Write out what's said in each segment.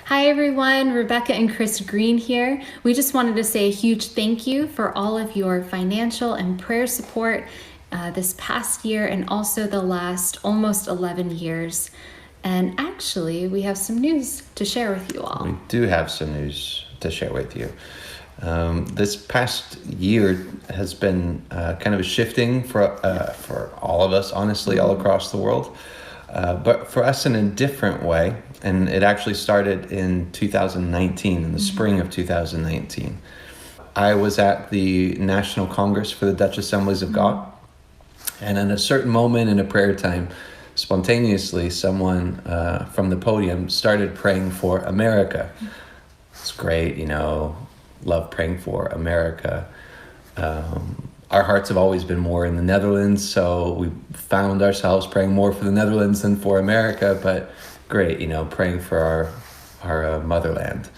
Hi everyone, Rebecca and Chris Green here. We just wanted to say a huge thank you for all of your financial and prayer support this past year and also the last almost 11 years. And actually, we have some news to share with you all. We do have some news to share with you. This past year has been kind of a shifting for all of us, honestly, all across the world. But for us in a different way. And it actually started in 2019, in the spring of 2019. I was at the National Congress for the Dutch Assemblies of God. And in a certain moment in a prayer time, spontaneously, someone from the podium started praying for America. It's great, love praying for America. Our hearts have always been more in the Netherlands, so we found ourselves praying more for the Netherlands than for America, but great, praying for our motherland.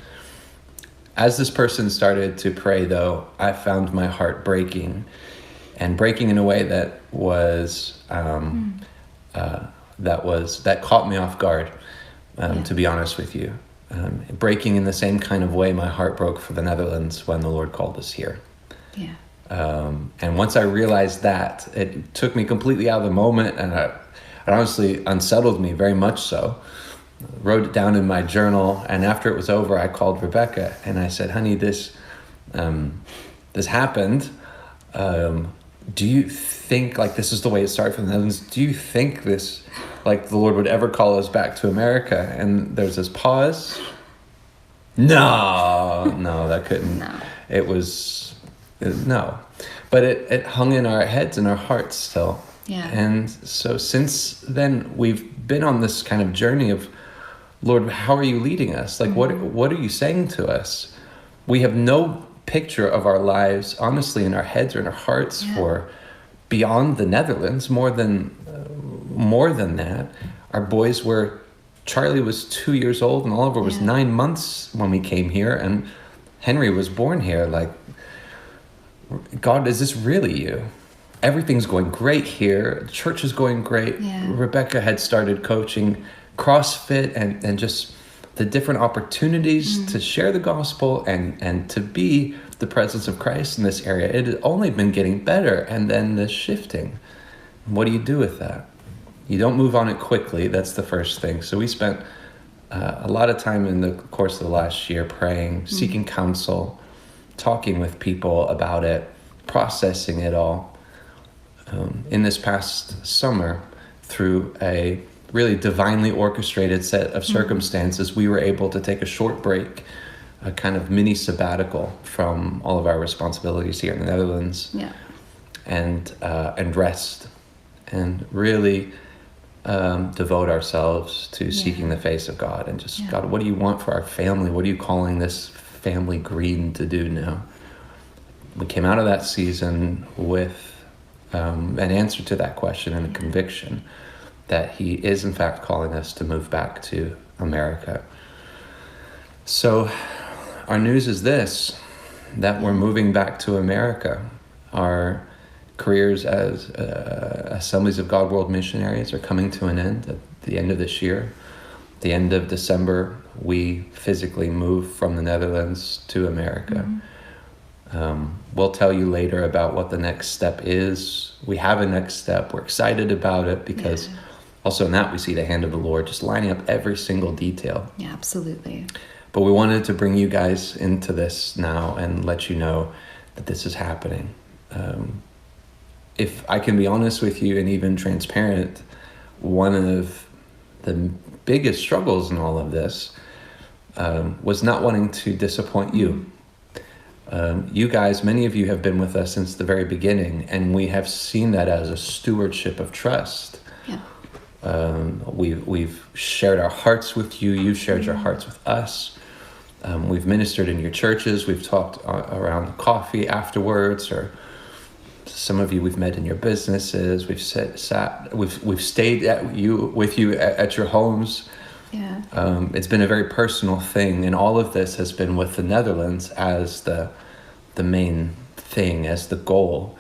As this person started to pray, though, I found my heart breaking, and breaking in a way that caught me off guard, to be honest with you. Breaking in the same kind of way my heart broke for the Netherlands when the Lord called us here. Yeah. And once I realized that, it took me completely out of the moment, and it honestly unsettled me very much so. Wrote it down in my journal, and after it was over, I called Rebecca and I said, "Honey, this happened. Do you think this is the way it started for the Netherlands? Do you think this, the Lord would ever call us back to America?" And there's this pause. No, that couldn't. No. It was no, but it hung in our heads and our hearts still. Yeah. And so since then, we've been on this kind of journey of, Lord, how are you leading us? What are you saying to us? We have no picture of our lives, honestly, in our heads or in our hearts for beyond the Netherlands. More than that, our boys Charlie was 2 years old and Oliver was 9 months when we came here, and Henry was born here. God, is this really you? Everything's going great here. Church is going great. Yeah. Rebecca had started coaching CrossFit and just the different opportunities to share the gospel and to be the presence of Christ in this area. It had only been getting better, and then the shifting. What do you do with that? You don't move on it quickly. That's the first thing. So we spent a lot of time in the course of the last year praying, seeking counsel, talking with people about it, processing it all. In this past summer, through a really divinely orchestrated set of circumstances, we were able to take a short break, a kind of mini sabbatical from all of our responsibilities here in the Netherlands, and rest, and really devote ourselves to seeking the face of God and just, God, what do you want for our family? What are you calling this family Green to do now? We came out of that season with an answer to that question and a conviction that he is in fact calling us to move back to America. So our news is this, that we're moving back to America. Our careers as Assemblies of God World Missionaries are coming to an end at the end of this year. At the end of December, we physically move from the Netherlands to America. We'll tell you later about what the next step is. We have a next step. We're excited about it because also in that we see the hand of the Lord just lining up every single detail. Yeah, absolutely. But we wanted to bring you guys into this now and let you know that this is happening. If I can be honest with you and even transparent, one of the biggest struggles in all of this was not wanting to disappoint you. You guys, many of you have been with us since the very beginning, and we have seen that as a stewardship of trust. Yeah. We've shared our hearts with you. You've shared your hearts with us. We've ministered in your churches. We've talked around coffee afterwards, or some of you we've met in your businesses. We've stayed with you at your homes. Yeah. It's been a very personal thing, and all of this has been with the Netherlands as the main thing, as the goal.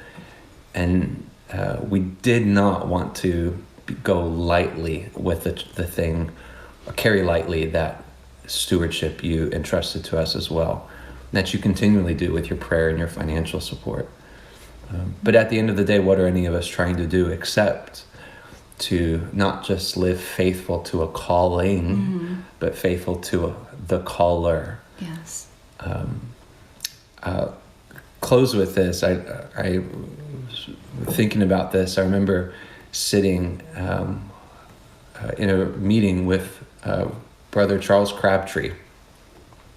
And we did not want to go lightly with the thing, or carry lightly that stewardship you entrusted to us as well, that you continually do with your prayer and your financial support. But at the end of the day, what are any of us trying to do except to not just live faithful to a calling, but faithful to the caller? Yes. Close with this. I thinking about this. I remember sitting in a meeting with Brother Charles Crabtree,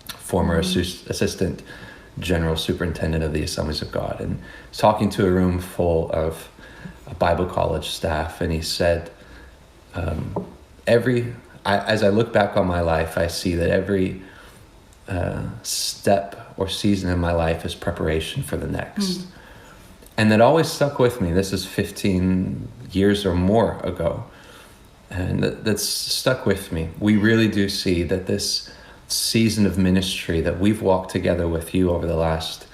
former assistant general superintendent of the Assemblies of God, and talking to a room full of Bible college staff, and he said, as I look back on my life, I see that every step or season in my life is preparation for the next. And that always stuck with me. This is 15 years or more ago. And that's stuck with me. We really do see that this season of ministry that we've walked together with you over the last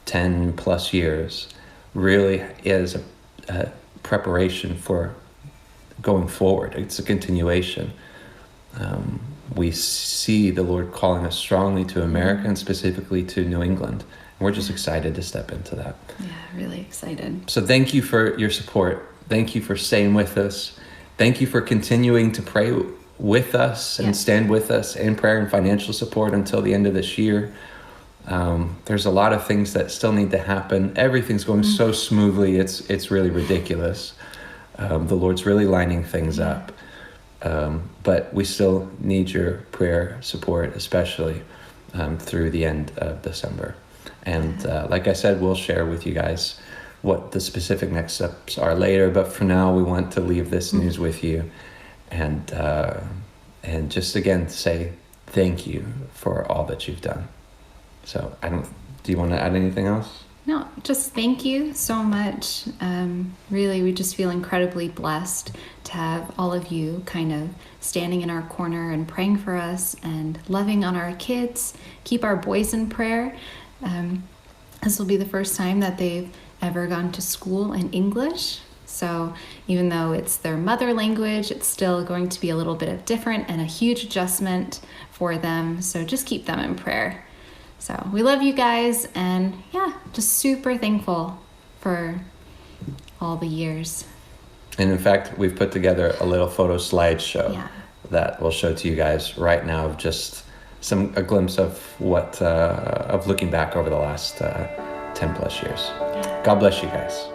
10 plus years really is a preparation for going forward. It's a continuation. We see the Lord calling us strongly to America and specifically to New England. And we're just excited to step into that. Yeah, really excited. So thank you for your support. Thank you for staying with us. Thank you for continuing to pray with us and stand with us in prayer and financial support until the end of this year. There's a lot of things that still need to happen. Everything's going so smoothly. It's really ridiculous. The Lord's really lining things up. But we still need your prayer support, especially through the end of December. And like I said, we'll share with you guys what the specific next steps are later. But for now, we want to leave this news with you, and just again say thank you for all that you've done. So do you want to add anything else? No, just thank you so much. Really, we just feel incredibly blessed to have all of you kind of standing in our corner and praying for us and loving on our kids. Keep our boys in prayer. This will be the first time that they've ever gone to school in English. So even though it's their mother language, it's still going to be a little bit of different and a huge adjustment for them. So just keep them in prayer. So we love you guys, and just super thankful for all the years. And in fact, we've put together a little photo slideshow that we'll show to you guys right now of just a glimpse of what of looking back over the last 10 plus years. God bless you guys.